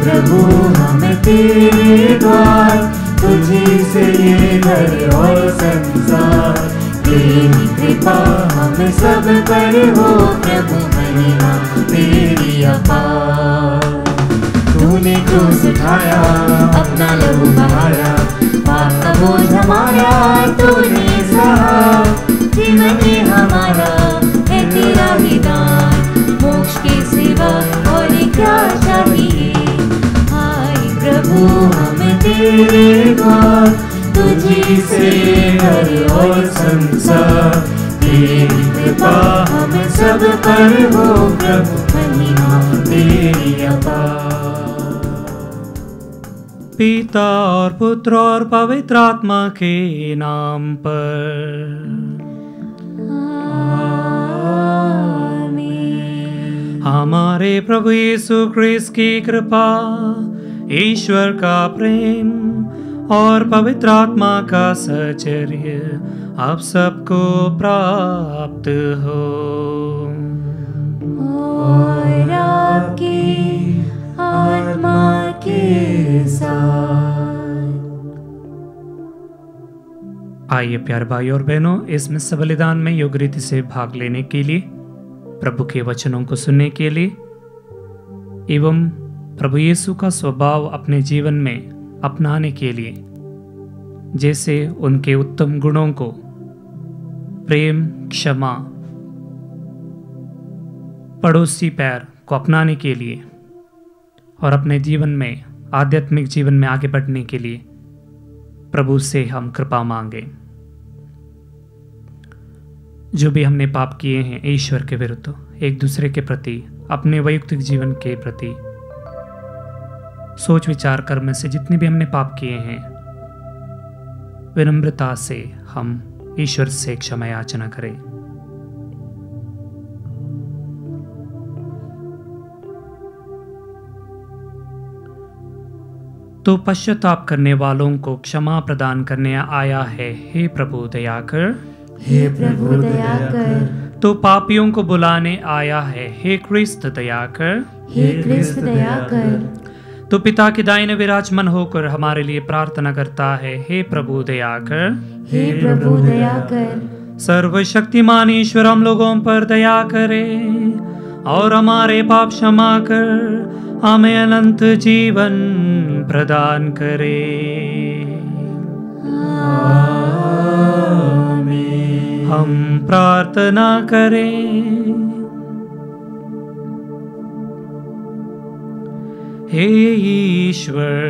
प्रभु हमें तेरे द्वार, तुझी से ये घर और संसार। तेरी कृपा हम सब पर हो प्रभु, महिमा तेरी अपार। तूने क्रूस उठाया, अपना लहू बहाया, पाप का बोझ हमारा तूने सहा। जीवन ही हमारा है तेरा ही दान, मोक्ष के सिवा और क्या चाहिए। हाय प्रभु हमें तेरे द्वार, तुझी से घर और संसार। तेरी कृपा हम सब पर हो प्रभु, महिमा तेरी अपार। पिता और पुत्र और पवित्र आत्मा के नाम पर आमीन। हमारे प्रभु यीशु ख्रिस्त की कृपा, ईश्वर का प्रेम और पवित्र आत्मा का सहचर्य आप सबको प्राप्त हो। और आपकी आत्मा के साथ। आइए प्यारे भाई और बहनों, इस मिस्र बलिदान में योग्य रीति से भाग लेने के लिए, प्रभु के वचनों को सुनने के लिए एवं प्रभु यीशु का स्वभाव अपने जीवन में अपनाने के लिए, जैसे उनके उत्तम गुणों को प्रेम, क्षमा, पड़ोसी प्यार को अपनाने के लिए और अपने जीवन में, आध्यात्मिक जीवन में आगे बढ़ने के लिए प्रभु से हम कृपा मांगे। जो भी हमने पाप किए हैं ईश्वर के विरुद्ध, एक दूसरे के प्रति, अपने वैयक्तिक जीवन के प्रति, सोच विचार कर्म से जितने भी हमने पाप किए हैं, विनम्रता से हम ईश्वर से क्षमा याचना करें। तो पश्चाताप करने वालों को क्षमा प्रदान करने आया है, हे प्रभु दया कर। हे प्रभु दया कर। तो पापियों को बुलाने आया है, हे क्रिस्त दया कर। हे क्रिस्त दया कर। तो पिता के दाहिने विराजमान होकर हमारे लिए प्रार्थना करता है, हे प्रभु दया कर। हे प्रभु दया कर। सर्वशक्तिमान ईश्वर हम लोगों पर दया करे और हमारे पाप क्षमा कर हमें अनंत जीवन प्रदान करे। आमीन। हम प्रार्थना करें। हे ईश्वर,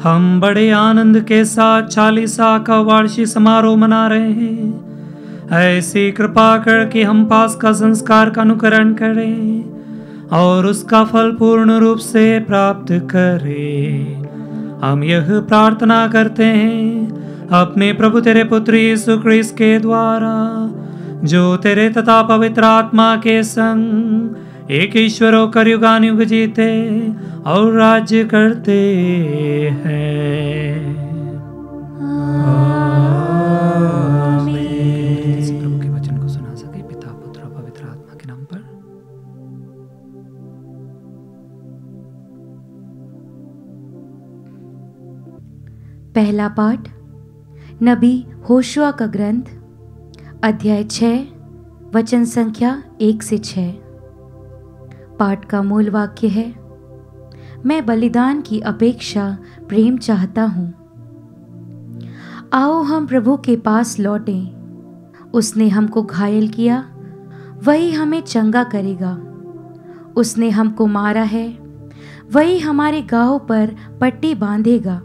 हम बड़े आनंद के साथ 40 का वार्षिक समारोह मना रहे हैं। ऐसी कृपा कर कि हम पास्का संस्कार का अनुकरण करें और उसका फल पूर्ण रूप से प्राप्त करें। हम यह प्रार्थना करते हैं अपने प्रभु तेरे पुत्र यीशु ख्रिस्त के द्वारा, जो तेरे तथा पवित्र आत्मा के संग एक ईश्वर होकर युगानुयुग जीते और राज्य करते हैं। आमीन। प्रभु के वचन को सुना सके, पिता पुत्र और पवित्र आत्मा के नाम पर। पहला पाठ नबी होशुआ का ग्रंथ, अध्याय 6, वचन संख्या 1 से 6। पाठ का मूल वाक्य है, मैं बलिदान की अपेक्षा प्रेम चाहता हूँ। आओ हम प्रभु के पास लौटें। उसने हमको घायल किया, वही हमें चंगा करेगा। उसने हमको मारा है, वही हमारे घाव पर पट्टी बांधेगा।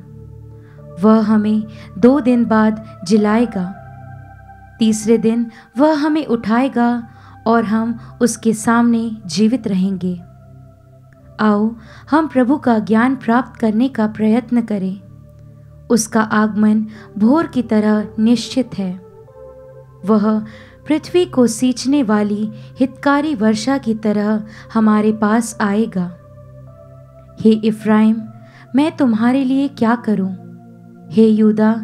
वह हमें 2 दिन बाद जिलाएगा, तीसरे दिन वह हमें उठाएगा और हम उसके सामने जीवित रहेंगे। आओ हम प्रभु का ज्ञान प्राप्त करने का प्रयत्न करें। उसका आगमन भोर की तरह निश्चित है। वह पृथ्वी को सींचने वाली हितकारी वर्षा की तरह हमारे पास आएगा। हे इफ्राइम, मैं तुम्हारे लिए क्या करूं? हे यूदा,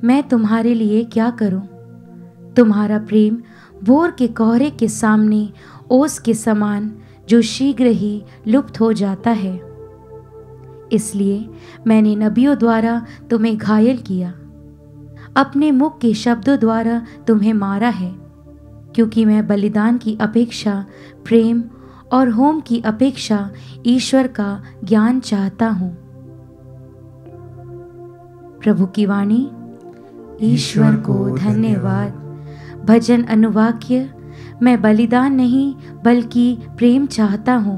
मैं तुम्हारे लिए क्या करूं? तुम्हारा प्रेम भोर के कोहरे के सामने ओस के समान, जो शीघ्र ही लुप्त हो जाता है। इसलिए मैंने नबियों द्वारा तुम्हें घायल किया, अपने मुख के शब्दों द्वारा तुम्हें मारा है, क्योंकि मैं बलिदान की अपेक्षा प्रेम और होम की अपेक्षा ईश्वर का ज्ञान चाहता हूँ। प्रभु की वाणी। ईश्वर को धन्यवाद। भजन अनुवाक्य। मैं बलिदान नहीं बल्कि प्रेम चाहता हूँ।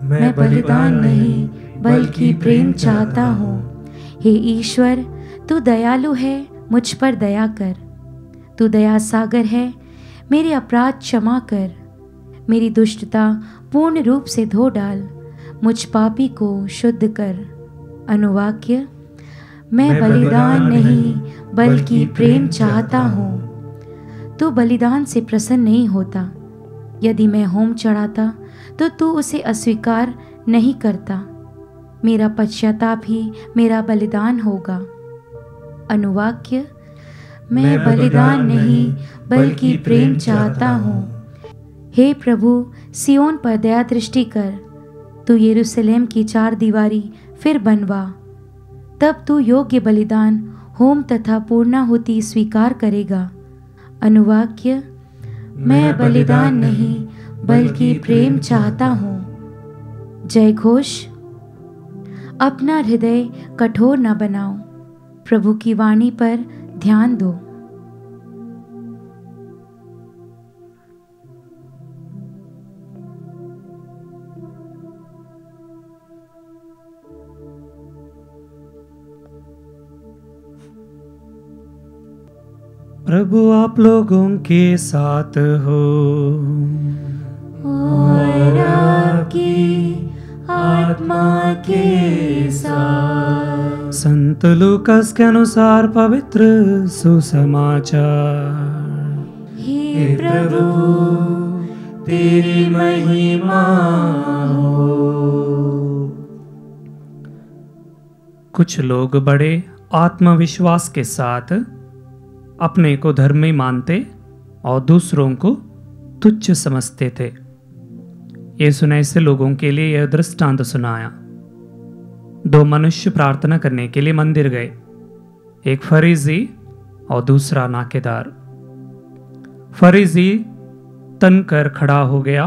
मैं बलिदान नहीं बल्कि प्रेम चाहता हूँ। हे ईश्वर, तू दयालु है, मुझ पर दया कर। तू दया सागर है, मेरे अपराध क्षमा कर। मेरी दुष्टता पूर्ण रूप से धो डाल, मुझ पापी को शुद्ध कर। अनुवाक्य। मैं बलिदान नहीं बल्कि प्रेम चाहता हूँ। तू बलिदान से प्रसन्न नहीं होता। यदि मैं होम चढ़ाता तो तू उसे अस्वीकार नहीं करता। मेरा पश्चाताप ही मेरा बलिदान होगा। अनुवाक्य। मैं बलिदान नहीं बल्कि प्रेम चाहता हूँ। हे प्रभु, सियोन पर दया दृष्टि कर। तू यरूशलेम की 4 दीवारी फिर बनवा। तब तू योग्य बलिदान, होम तथा पूर्णाहुति स्वीकार करेगा। अनुवाक्य। मैं बलिदान नहीं बल्कि प्रेम चाहता हूँ। जय घोष। अपना हृदय कठोर न बनाओ, प्रभु की वाणी पर ध्यान दो। प्रभु आप लोगों के साथ हो और आपकी आत्मा के साथ। संत लूकास के अनुसार पवित्र सुसमाचार। हे प्रभु, तेरी महिमा हो। कुछ लोग बड़े आत्मविश्वास के साथ अपने को धर्मी मानते और दूसरों को तुच्छ समझते थे। यीशु ने ऐसे लोगों के लिए यह दृष्टांत सुनाया। 2 मनुष्य प्रार्थना करने के लिए मंदिर गए, एक फरीसी और दूसरा नाकेदार। फरीसी तन कर खड़ा हो गया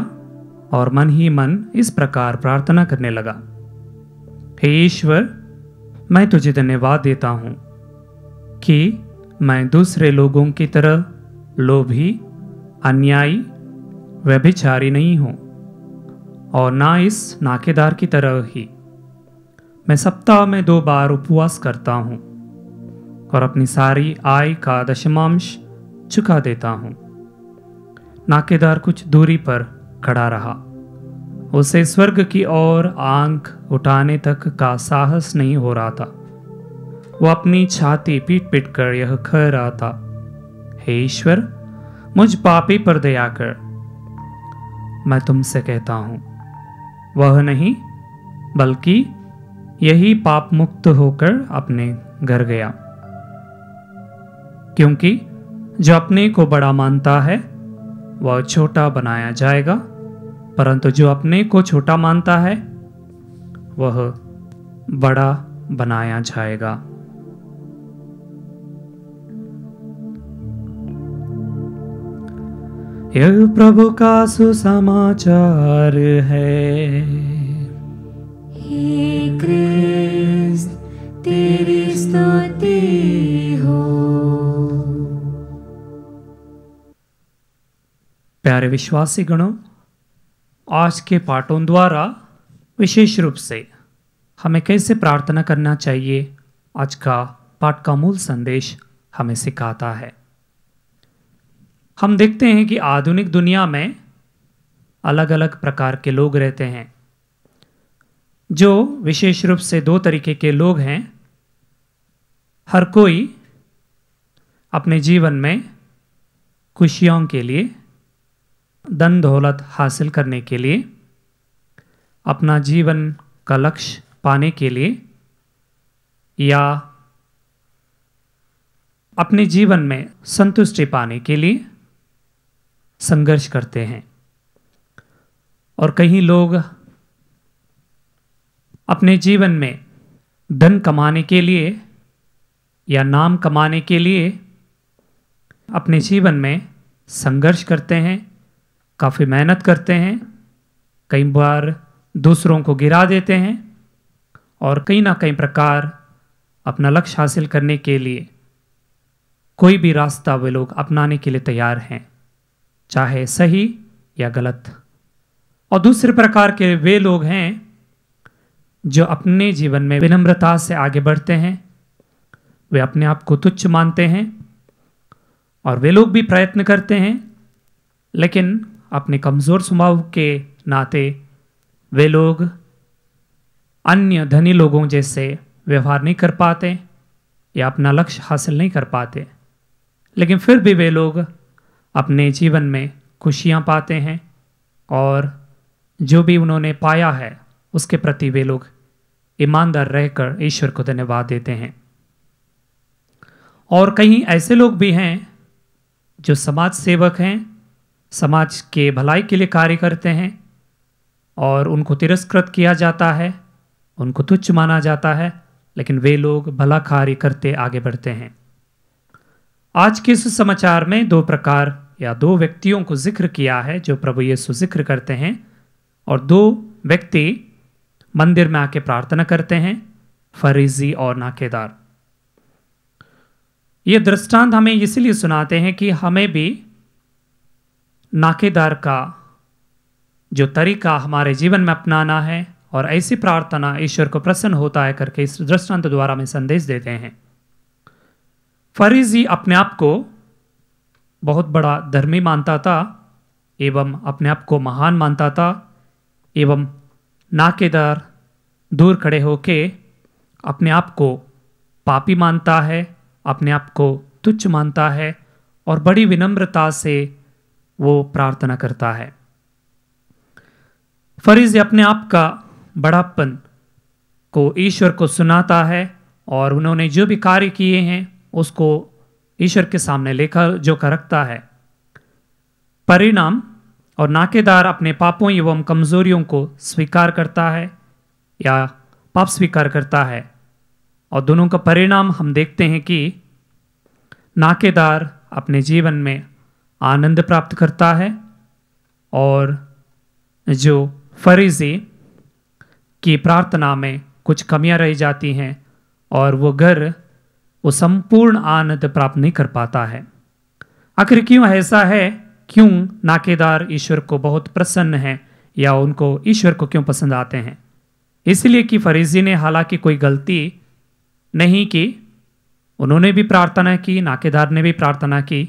और मन ही मन इस प्रकार प्रार्थना करने लगा। हे ईश्वर, मैं तुझे धन्यवाद देता हूँ कि मैं दूसरे लोगों की तरह लोभी, अन्यायी, व्यभिचारी नहीं हूं और ना इस नाकेदार की तरह ही। मैं सप्ताह में 2 बार उपवास करता हूं और अपनी सारी आय का दशमांश चुका देता हूं। नाकेदार कुछ दूरी पर खड़ा रहा। उसे स्वर्ग की ओर आंख उठाने तक का साहस नहीं हो रहा था। वो अपनी छाती पीट पीट कर यह कह रहा था, हे ईश्वर, मुझ पापी पर दया कर। मैं तुमसे कहता हूं, वह नहीं बल्कि यही पाप मुक्त होकर अपने घर गया। क्योंकि जो अपने को बड़ा मानता है वह छोटा बनाया जाएगा, परंतु जो अपने को छोटा मानता है वह बड़ा बनाया जाएगा। यह प्रभु का सुसमाचार है। हे क्रिस्त, तेरी स्तुति हो। प्यारे विश्वासी गणों, आज के पाठों द्वारा विशेष रूप से हमें कैसे प्रार्थना करना चाहिए, आज का पाठ का मूल संदेश हमें सिखाता है। हम देखते हैं कि आधुनिक दुनिया में अलग अलग प्रकार के लोग रहते हैं, जो विशेष रूप से 2 तरीके के लोग हैं। हर कोई अपने जीवन में खुशियों के लिए, धन दौलत हासिल करने के लिए, अपना जीवन का लक्ष्य पाने के लिए या अपने जीवन में संतुष्टि पाने के लिए संघर्ष करते हैं। और कई लोग अपने जीवन में धन कमाने के लिए या नाम कमाने के लिए अपने जीवन में संघर्ष करते हैं, काफ़ी मेहनत करते हैं, कई बार दूसरों को गिरा देते हैं और कहीं ना कहीं प्रकार अपना लक्ष्य हासिल करने के लिए कोई भी रास्ता वे लोग अपनाने के लिए तैयार हैं, चाहे सही या गलत। और दूसरे प्रकार के वे लोग हैं जो अपने जीवन में विनम्रता से आगे बढ़ते हैं, वे अपने आप को तुच्छ मानते हैं और वे लोग भी प्रयत्न करते हैं, लेकिन अपने कमज़ोर स्वभाव के नाते वे लोग अन्य धनी लोगों जैसे व्यवहार नहीं कर पाते या अपना लक्ष्य हासिल नहीं कर पाते, लेकिन फिर भी वे लोग अपने जीवन में खुशियाँ पाते हैं और जो भी उन्होंने पाया है उसके प्रति वे लोग ईमानदार रहकर ईश्वर को धन्यवाद देते हैं। और कहीं ऐसे लोग भी हैं जो समाज सेवक हैं, समाज के भलाई के लिए कार्य करते हैं और उनको तिरस्कृत किया जाता है, उनको तुच्छ माना जाता है, लेकिन वे लोग भला कार्य करते आगे बढ़ते हैं। आज के इस समाचार में दो प्रकार या दो व्यक्तियों को जिक्र किया है जो प्रभु यीशु जिक्र करते हैं, और दो व्यक्ति मंदिर में आके प्रार्थना करते हैं, फरीसी और नाकेदार। ये दृष्टांत हमें इसलिए सुनाते हैं कि हमें भी नाकेदार का जो तरीका हमारे जीवन में अपनाना है और ऐसी प्रार्थना ईश्वर को प्रसन्न होता है करके इस दृष्टांत द्वारा हमें संदेश देते हैं। फरीसी अपने आप को बहुत बड़ा धर्मी मानता था एवं अपने आप को महान मानता था, एवं नाकेदार दूर खड़े होके अपने आप को पापी मानता है, अपने आप को तुच्छ मानता है और बड़ी विनम्रता से वो प्रार्थना करता है। फरीसी अपने आप का बड़ापन को ईश्वर को सुनाता है और उन्होंने जो भी कार्य किए हैं उसको ईश्वर के सामने लेकर जो रखता है परिणाम, और नाकेदार अपने पापों एवं कमजोरियों को स्वीकार करता है या पाप स्वीकार करता है, और दोनों का परिणाम हम देखते हैं कि नाकेदार अपने जीवन में आनंद प्राप्त करता है और जो फरीसी की प्रार्थना में कुछ कमियां रह जाती हैं और वो संपूर्ण आनंद प्राप्त नहीं कर पाता है। आखिर क्यों ऐसा है? क्यों नाकेदार ईश्वर को बहुत प्रसन्न है या उनको ईश्वर को क्यों पसंद आते हैं? इसलिए कि फरीसी ने हालांकि कोई गलती नहीं की, उन्होंने भी प्रार्थना की, नाकेदार ने भी प्रार्थना की,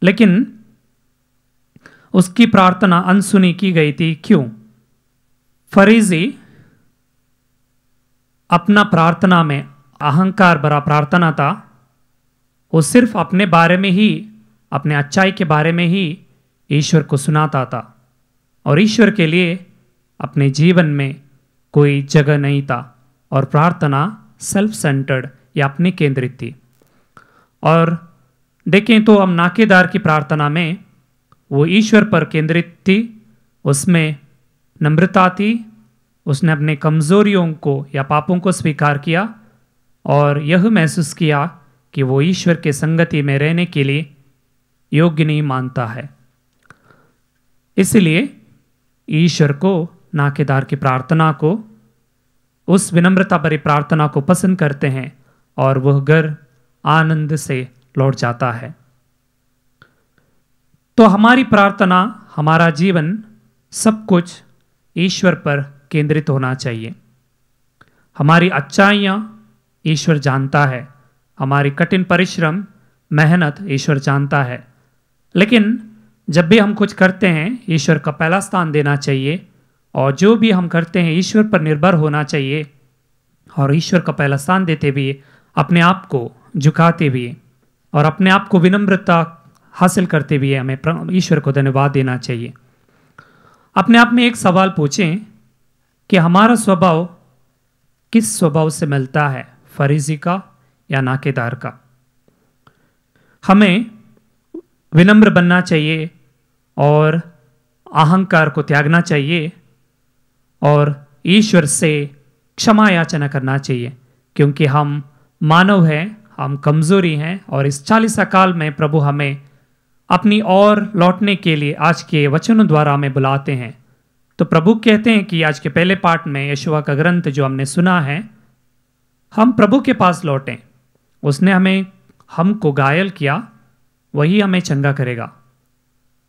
लेकिन उसकी प्रार्थना अनसुनी की गई थी। क्यों? फरीसी अपना प्रार्थना में अहंकार भरा प्रार्थना था, वो सिर्फ अपने बारे में ही, अपने अच्छाई के बारे में ही ईश्वर को सुनाता था और ईश्वर के लिए अपने जीवन में कोई जगह नहीं था और प्रार्थना सेल्फ सेंटर्ड या अपने केंद्रित थी। और देखें तो हम नाकेदार की प्रार्थना में वो ईश्वर पर केंद्रित थी, उसमें नम्रता थी, उसने अपने कमजोरियों को या पापों को स्वीकार किया और यह महसूस किया कि वो ईश्वर के संगति में रहने के लिए योग्य नहीं मानता है। इसलिए ईश्वर को नाकेदार की प्रार्थना को, उस विनम्रता भरी प्रार्थना को पसंद करते हैं और वह घर आनंद से लौट जाता है। तो हमारी प्रार्थना, हमारा जीवन, सब कुछ ईश्वर पर केंद्रित होना चाहिए। हमारी अच्छाइयाँ ईश्वर जानता है, हमारी कठिन परिश्रम, मेहनत ईश्वर जानता है, लेकिन जब भी हम कुछ करते हैं ईश्वर का पहला स्थान देना चाहिए और जो भी हम करते हैं ईश्वर पर निर्भर होना चाहिए और ईश्वर का पहला स्थान देते हुए, अपने आप को झुकाते हुए और अपने आप को विनम्रता हासिल करते हुए हमें ईश्वर को धन्यवाद देना चाहिए। अपने आप में एक सवाल पूछें कि हमारा स्वभाव किस स्वभाव से मिलता है, फरीसी का या नाकेदार का? हमें विनम्र बनना चाहिए और अहंकार को त्यागना चाहिए और ईश्वर से क्षमा याचना करना चाहिए क्योंकि हम मानव हैं, हम कमज़ोरी हैं, और इस 40 काल में प्रभु हमें अपनी ओर लौटने के लिए आज के वचनों द्वारा हमें बुलाते हैं। तो प्रभु कहते हैं कि आज के पहले पार्ट में यशुआ का ग्रंथ जो हमने सुना है, हम प्रभु के पास लौटें। उसने हमको घायल किया, वही हमें चंगा करेगा।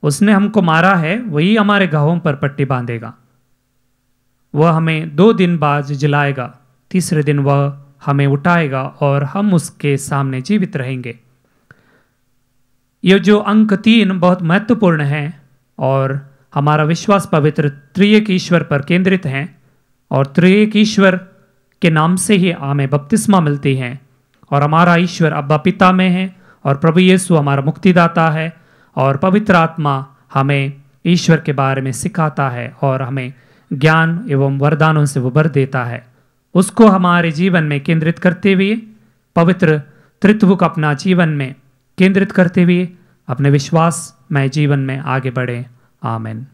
उसने हमको मारा है, वही हमारे घावों पर पट्टी बांधेगा। वह हमें 2 दिन बाद जिलाएगा, तीसरे दिन वह हमें उठाएगा और हम उसके सामने जीवित रहेंगे। ये जो अंक 3 बहुत महत्वपूर्ण है और हमारा विश्वास पवित्र त्रिएक ईश्वर पर केंद्रित है, और त्रिएक ईश्वर के नाम से ही हमें बपतिस्मा मिलती है, और हमारा ईश्वर अब्बा पिता में है, और प्रभु यीशु हमारा मुक्तिदाता है, और पवित्र आत्मा हमें ईश्वर के बारे में सिखाता है और हमें ज्ञान एवं वरदानों से वो भर देता है। उसको हमारे जीवन में केंद्रित करते हुए, पवित्र त्रित्व को अपना जीवन में केंद्रित करते हुए अपने विश्वासमय जीवन में आगे बढ़े। आमीन।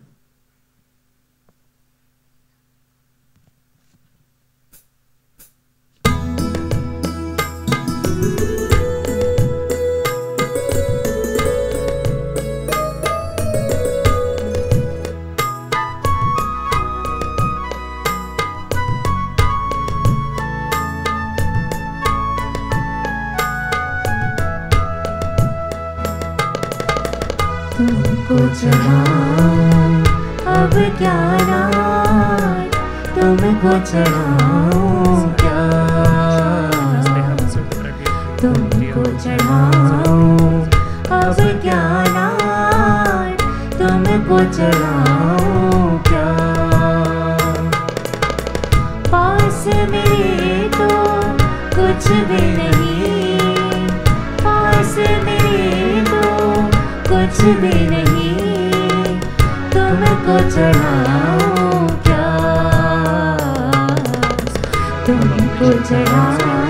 तुमको चढ़ाऊं अब क्या नाथ, तुमको चढ़ाऊं क्या, तुमको चढ़ाऊं अब क्या नाथ, तुमको चढ़ाऊं क्या। पास मेरे तो कुछ भी नहीं, पास मेरे तो कुछ भी नहीं, तुमको चढ़ाऊं क्या, तुमको चढ़ाऊं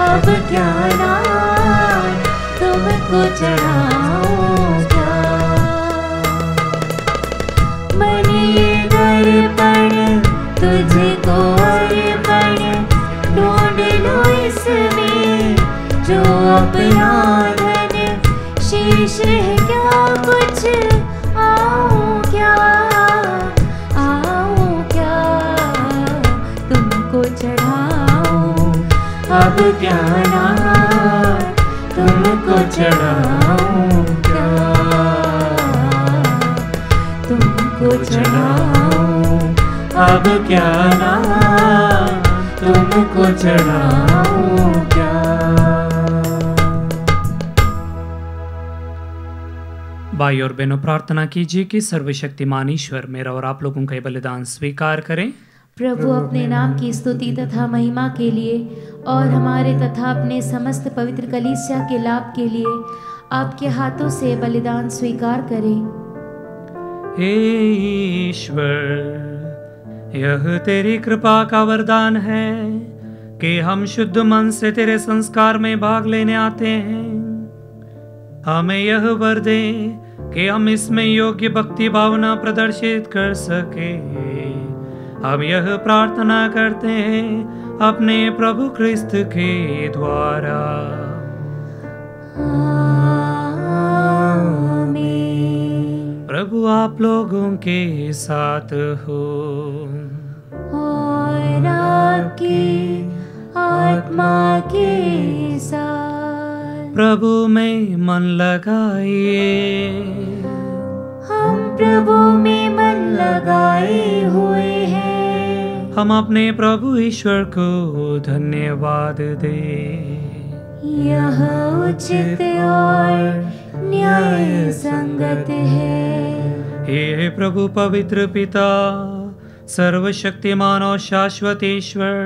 अब क्या नाथ, तुमको चढ़ाऊं क्या। मन ये दर्पण तुझको अर्पण, ढूंढ लो इसमें जो अपना शेष है क्या कुछ, आऊं क्या, आऊं क्या, तुमको चढ़ाऊं अब क्या नाथ, तुमको चढ़ाऊं क्या, तुमको चढ़ाऊं अब क्या नाथ, तुमको चढ़ाऊं क्या। भाई और बहनों, प्रार्थना कीजिए कि सर्वशक्तिमान ईश्वर मेरा और आप लोगों का ये बलिदान स्वीकार करें। प्रभु अपने नाम की स्तुति तथा महिमा के लिए और हमारे तथा अपने समस्त पवित्र कलीसिया के लाभ के लिए आपके हाथों से बलिदान स्वीकार करें। हे ईश्वर, यह तेरी कृपा का वरदान है कि हम शुद्ध मन से तेरे संस्कार में भाग लेने आते हैं। हमें यह वर दे कि हम इसमें योग्य भक्ति भावना प्रदर्शित कर सके। हम यह प्रार्थना करते हैं अपने प्रभु क्रिस्त के द्वारा। आमीन। प्रभु आप लोगों के साथ हो और आपकी आत्मा के साथ। प्रभु में मन लगाइए। हम प्रभु में मन लगाए हुए हैं। हम अपने प्रभु ईश्वर को धन्यवाद दें। यह उचित और न्याय संगत है। हे प्रभु पवित्र पिता, सर्वशक्तिमान और शाश्वत ईश्वर,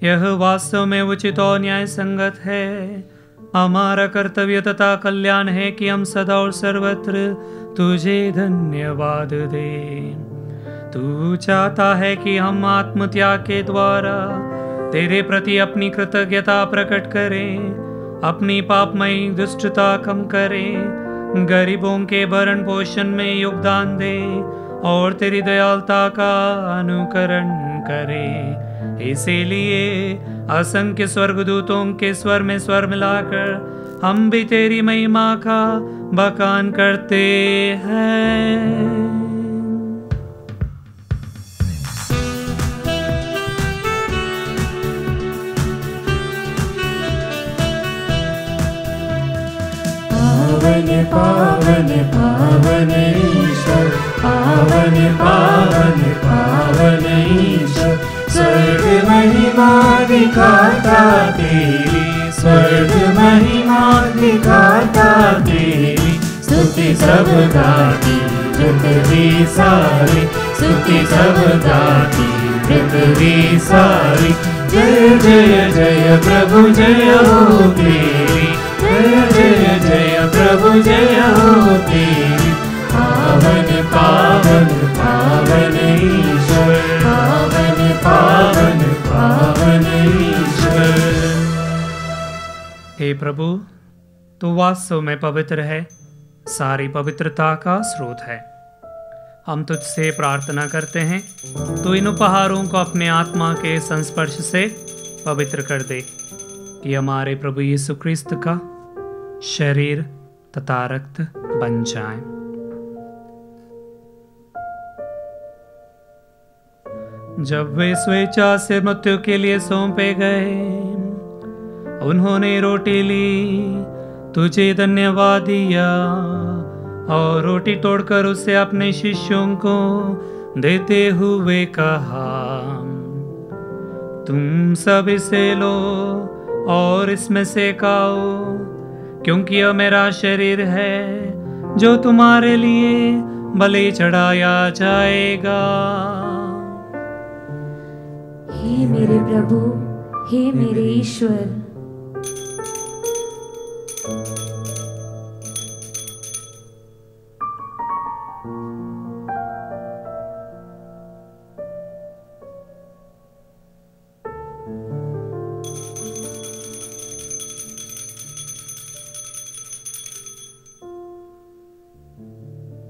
यह वास्तव में उचित और न्याय संगत है। हमारा कर्तव्य तथा कल्याण है कि हम सदा और सर्वत्र तुझे धन्यवाद दें। तू चाहता है कि हम आत्मत्याग के द्वारा तेरे प्रति अपनी कृतज्ञता प्रकट करें, अपनी पापमयी दुष्टता कम करें, गरीबों के भरण पोषण में योगदान दें और तेरी दयालुता का अनुकरण करें। इसीलिए असंख्य स्वर्गदूतों के स्वर में स्वर मिलाकर हम भी तेरी महिमा का बखान करते हैं। पावन पावन पावन ईश्वर, पावन पावन पावन ईश्वर, स्वर्ग महिमा दिखाता तेरी, स्वर्ग महिमा दिखाता तेरी। स्तुति सब गाती पृथ्वी सारी, स्तुति सब गाती पृथ्वी सारी। जय जय जय प्रभु जय हो तेरी, जय जय जय प्रभु जय हो तेरी। पावन पावन पावन ईश्वर, पावन पावन पावन ईश्वर। हे प्रभु, तू वास्तव में पवित्र है, सारी पवित्रता का स्रोत है। हम तुझसे प्रार्थना करते हैं, तू इन उपहारों को अपने आत्मा के संस्पर्श से पवित्र कर दे, कि हमारे प्रभु यीशु क्रिस्त का शरीर तथा रक्त बन जाए। जब वे स्वेच्छा से मृत्यु के लिए सौंपे गए, उन्होंने रोटी ली, तुझे धन्यवाद दिया और रोटी तोड़कर उसे अपने शिष्यों को देते हुए कहा, तुम सब इसे लो और इसमें से खाओ, क्योंकि यह मेरा शरीर है जो तुम्हारे लिए बलि चढ़ाया जाएगा। हे मेरे प्रभु, हे मेरे ईश्वर,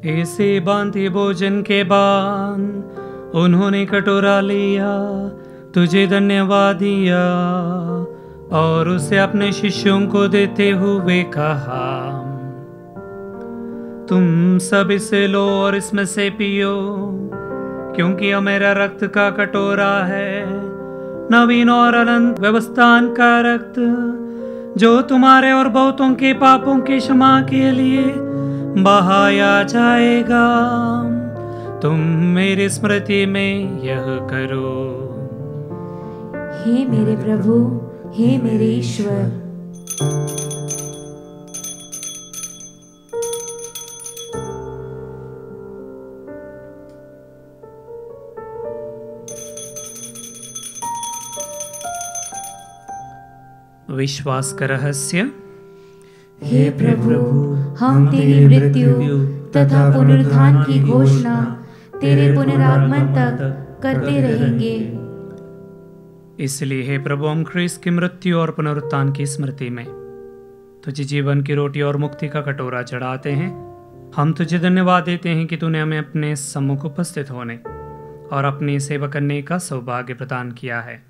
ऐसे भांति भोजन के बाद उन्होंने कटोरा लिया, तुझे धन्यवाद दिया और उसे अपने शिष्यों को देते हुए कहा, तुम सब इसे लो और इसमें से पियो, क्योंकि यह मेरा रक्त का कटोरा है, नवीन और अनंत व्यवस्थान का रक्त, जो तुम्हारे और बहुतों के पापों की क्षमा के लिए बहाया जाएगा। तुम मेरी स्मृति में यह करो। हे मेरे प्रभु, हे मेरे ईश्वर। विश्वास का रहस्य। हे प्रभु, हम तेरी मृत्यु तथा पुनरुत्थान की घोषणा तेरे पुनरागमन तक करते रहेंगे। इसलिए हे प्रभु, हम ख्रीस्त की मृत्यु और पुनरुत्थान की स्मृति में तुझे जीवन की रोटी और मुक्ति का कटोरा चढ़ाते हैं। हम तुझे धन्यवाद देते हैं कि तूने हमें अपने सम्मुख उपस्थित होने और अपनी सेवा करने का सौभाग्य प्रदान किया है।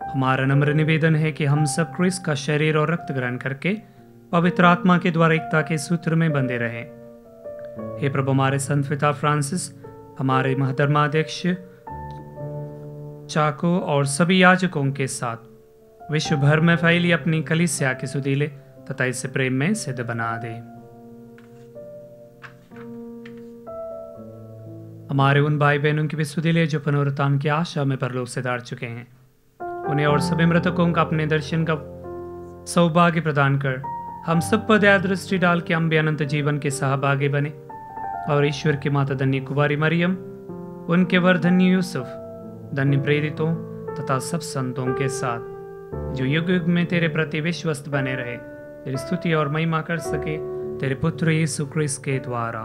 हमारा नम्र निवेदन है कि हम सब ख्रीस्त का शरीर और रक्त ग्रहण करके पवित्र आत्मा के द्वारा एकता के सूत्र में बंधे रहें। हे प्रभु, हमारे संत पिता फ्रांसिस, हमारे महधर्माध्यक्ष चाको और सभी याजकों के साथ विश्व भर में फैली अपनी कलीसिया के सुधीले तथा इसे प्रेम में सिद्ध बना दे। हमारे उन भाई बहनों की भी सुधीले जो पुनरुत्थान की आशा में परलोक से दार चुके हैं, उन्हें और सभी मृतकों का अपने दर्शन का सौभाग्य प्रदान कर हम सब पर दया दृष्टि डाल के हम भी अनंत जीवन के सहभागी बने। और ईश्वर की माता धन्य कुमारी मरियम, उनके वर धन्य यूसुफ, धन्य प्रेरितों तथा सब संतों के साथ जो युग युग में तेरे प्रति विश्वस्त बने रहे, तेरी स्तुति और महिमा कर सके तेरे पुत्र यीशु क्रिस्त के द्वारा।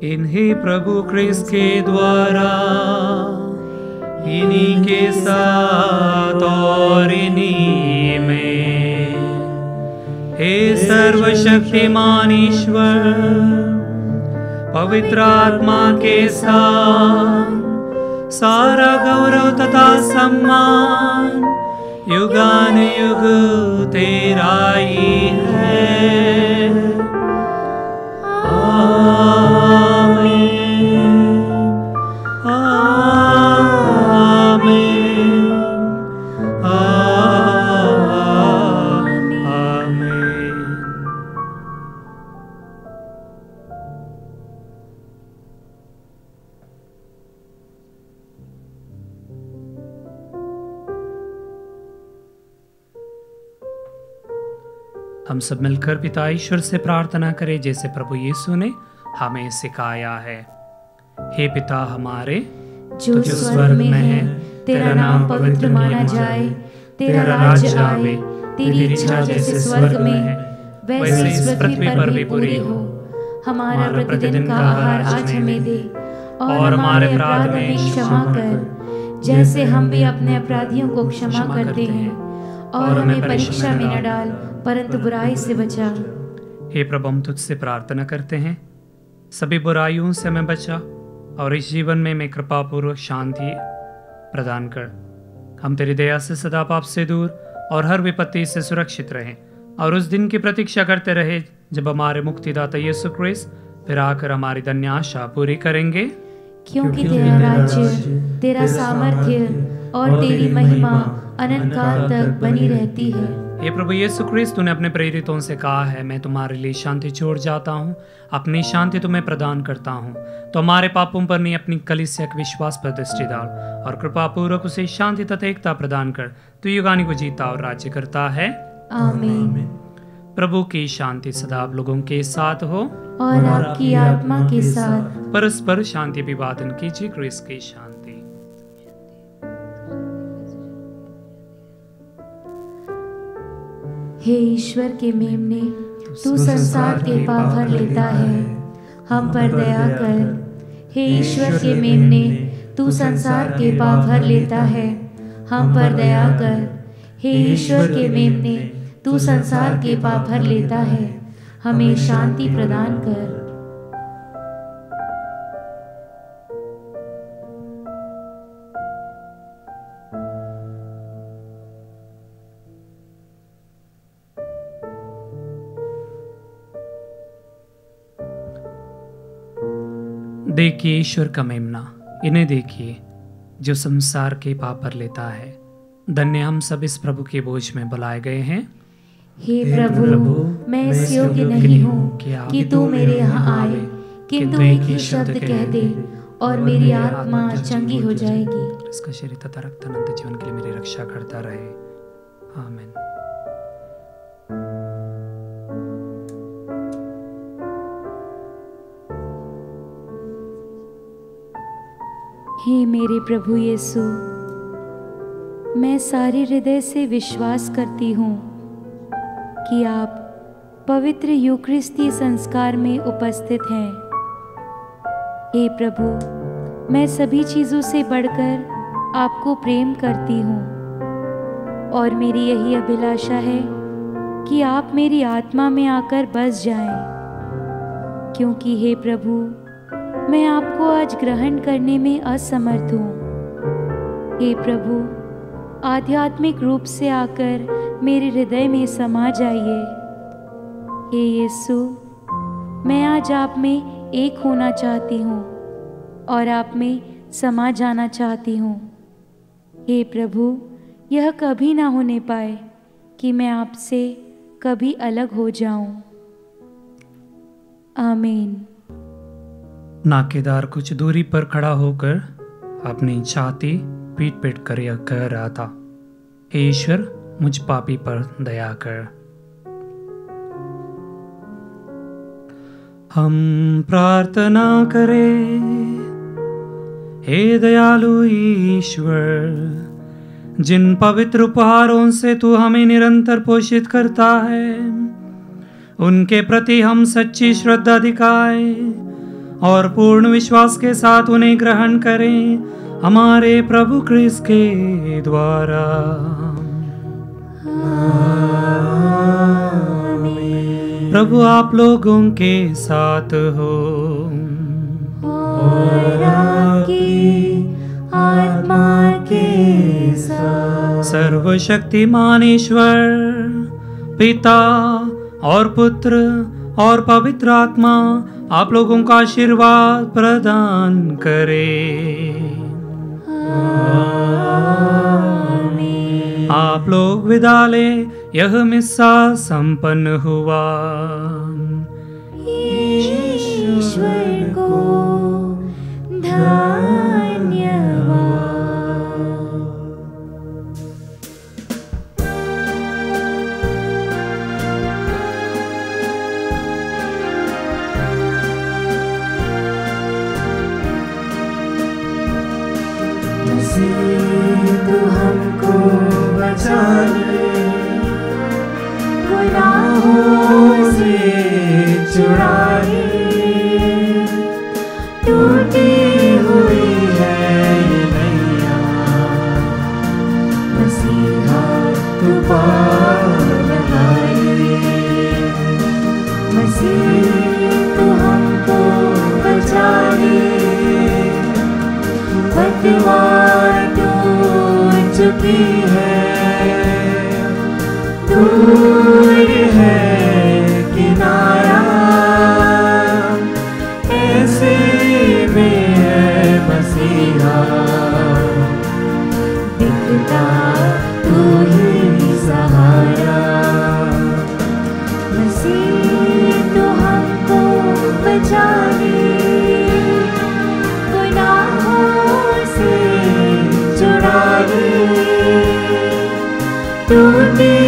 इन्हीं प्रभु क्रिस्त के द्वारा इन्हीं के साथ और इन्हीं में, हे सर्वशक्तिमान ईश्वर, पवित्र आत्मा के साथ सारा गौरव तथा सम्मान युगानुयुग तेरा ही है। आमीन, आमीन, आमीन। हम सब मिलकर पिता ईश्वर से प्रार्थना करें जैसे प्रभु यीशु ने हमें सिखाया है। हे पिता हमारे जो स्वर्ग में है, तेरा नाम पवित्र माना जाए, तेरा राज्य आवे, तेरी इच्छा जैसे स्वर्ग में है वैसे इस पृथ्वी पर भी पूरी हो। हमारा प्रतिदिन का आहार आज हमें दे, और हमारे अपराध में क्षमा कर, जैसे हम भी अपने अपराधियों को क्षमा करते हैं, और हमें परीक्षा में न डाल, परंतु बुराई से बचा। हे प्रभु, हम तुझसे प्रार्थना करते हैं, सभी बुराइयों से हमें बचा और इस जीवन में कृपा पूर्वक शांति प्रदान कर। हम तेरी दया से सदा पाप से दूर और हर विपत्ति से सुरक्षित रहें, और उस दिन की प्रतीक्षा करते रहे जब हमारे मुक्तिदाता यीशु क्रिस्त फिर आकर हमारी धन्य आशा पूरी करेंगे। क्योंकि तेरा राज्य, तेरा सामर्थ्य और तेरी महिमा अनंत काल तक बनी रहती है। हे प्रभु यीशु क्रिस्त, तूने अपने प्रेरितों से कहा है, मैं तुम्हारे लिए शांति छोड़ जाता हूँ, अपनी शांति तुम्हें प्रदान करता हूँ। तो हमारे पापों पर नहीं, अपनी कलीसिया के विश्वास पर दृष्टि डाल और कृपा पूर्वक उसे शांति तथा एकता प्रदान कर। तू युगानी को जीता और राज्य करता है। आमीन। प्रभु की शांति सदा आप लोगों के साथ हो और आपकी आत्मा के साथ। परस्पर शांति अभिवादन कीजिए। क्रिस्त की शांति। हे ईश्वर के मेमने, तू संसार के पाप भर लेता है, हम पर दया कर। हे ईश्वर के मेमने, तू संसार के पाप भर लेता है, हम पर दया कर। हे ईश्वर के मेमने, तू संसार के पाप भर लेता है, हमें शांति प्रदान कर। देखिए ईश्वर का मेमना, इन्हें देखिए जो संसार के पाप भर लेता है। धन्य हम सब इस प्रभु के बोझ में बुलाए गए हैं। हे प्रभु, मैं इस योग्य नहीं हूँ कि तू मेरे यहाँ आए, किंतु एक ही शब्द कह दे और मेरी आत्मा चंगी हो जाएगी। इसका शरीर तथा रक्त अनंत जीवन के लिए मेरी रक्षा करता रहे। आमीन। हे मेरे प्रभु यीशु, मैं सारे हृदय से विश्वास करती हूँ कि आप पवित्र यूकरिस्ती संस्कार में उपस्थित हैं। हे प्रभु, मैं सभी चीज़ों से बढ़कर आपको प्रेम करती हूँ, और मेरी यही अभिलाषा है कि आप मेरी आत्मा में आकर बस जाएं, क्योंकि हे प्रभु, मैं आपको आज ग्रहण करने में असमर्थ हूँ। हे प्रभु, आध्यात्मिक रूप से आकर मेरे हृदय में समा जाइए। हे यीशु, मैं आज आप में एक होना चाहती हूँ और आप में समा जाना चाहती हूँ। हे प्रभु, यह कभी ना होने पाए कि मैं आपसे कभी अलग हो जाऊं। आमीन। नाकेदार कुछ दूरी पर खड़ा होकर अपनी छाती पीट पीट कर यह कह रहा था, हे ईश्वर, मुझ पापी पर दया कर। हम प्रार्थना करें। हे दयालु ईश्वर, जिन पवित्र उपहारों से तू हमें निरंतर पोषित करता है, उनके प्रति हम सच्ची श्रद्धा दिखाएं और पूर्ण विश्वास के साथ उन्हें ग्रहण करें हमारे प्रभु क्रिस्त के द्वारा। प्रभु आप लोगों के साथ हो और आपकी आत्मा के साथ। सर्वशक्तिमान ईश्वर पिता और पुत्र और पवित्र आत्मा आप लोगों का आशीर्वाद प्रदान करे। आप लोग विदा ले, यह मिस्सा संपन्न हुआ। ईश्वर को धन्यवाद। तू हमको बचा ले, गुनाहों से छुड़ा ले। टूटी हुई है ये नैया, मसीहा तू पार लगा ले। मसीह तू हमको बचा ले, पतवार टूट चुकी है, दूर है किनारा, ऐसे में है मसीहा, दिखता तू ही सहारा। मसीह तू हमको बचा ले, छुड़ा ले। टूटी